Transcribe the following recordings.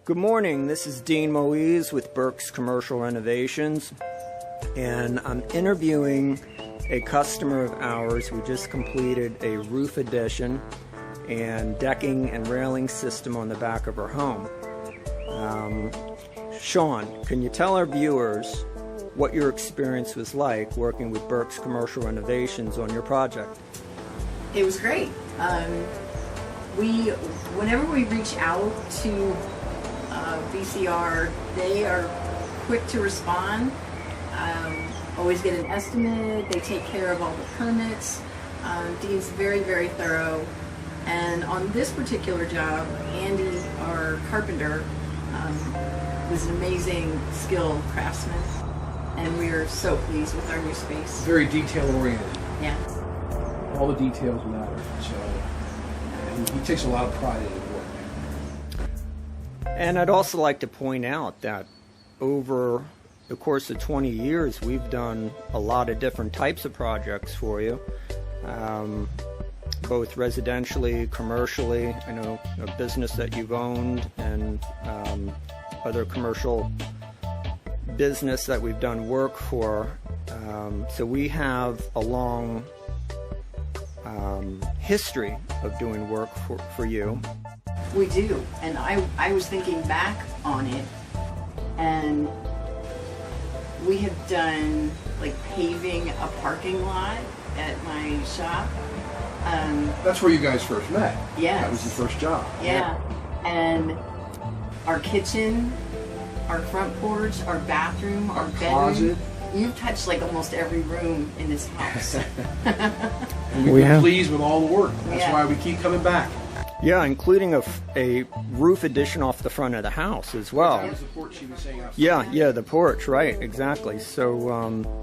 Good morning, this is Dean Moise with Berks Commercial Renovations, and I'm interviewing a customer of ours who just completed a roof addition and decking and railing system on the back of her home. Sean, can you tell our viewers what your experience was like working with Berks Commercial Renovations on your project? It was great. Whenever we reach out to VCR, they are quick to respond. Always get an estimate. They take care of all the permits. Dean's very, very thorough. And on this particular job, Andy, our carpenter, was an amazing, skilled craftsman, and we are so pleased with our new space. Very detail-oriented. Yeah. All the details matter. So he takes a lot of pride in his work. And I'd also like to point out that over the course of 20 years, we've done a lot of different types of projects for you, both residentially, commercially. I know a business that you've owned and other commercial business that we've done work for. So we have a long history of doing work for you. We do, and I was thinking back on it, and we have done like paving a parking lot at my shop. That's where you guys first met. Yeah. That was your first job. Yeah. And our kitchen, our front porch, our bathroom, our bedroom. Closet. You've touched like almost every room in this house. And we've been pleased with all the work. That's why we keep coming back. Yeah, including a roof addition off the front of the house as well. That was the porch she was saying outside. Yeah, the porch, right, exactly. So,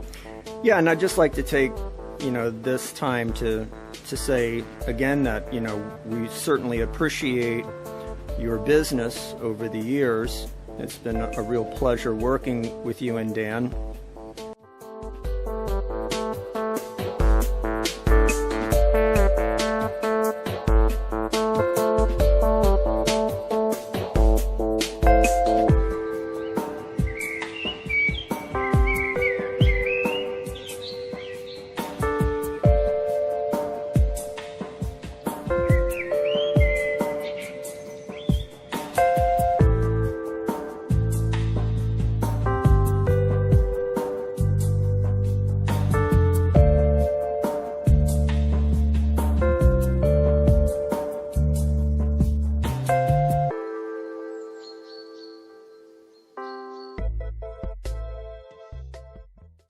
yeah, and I'd just like to take, this time to say again that, we certainly appreciate your business over the years. It's been a real pleasure working with you and Dan.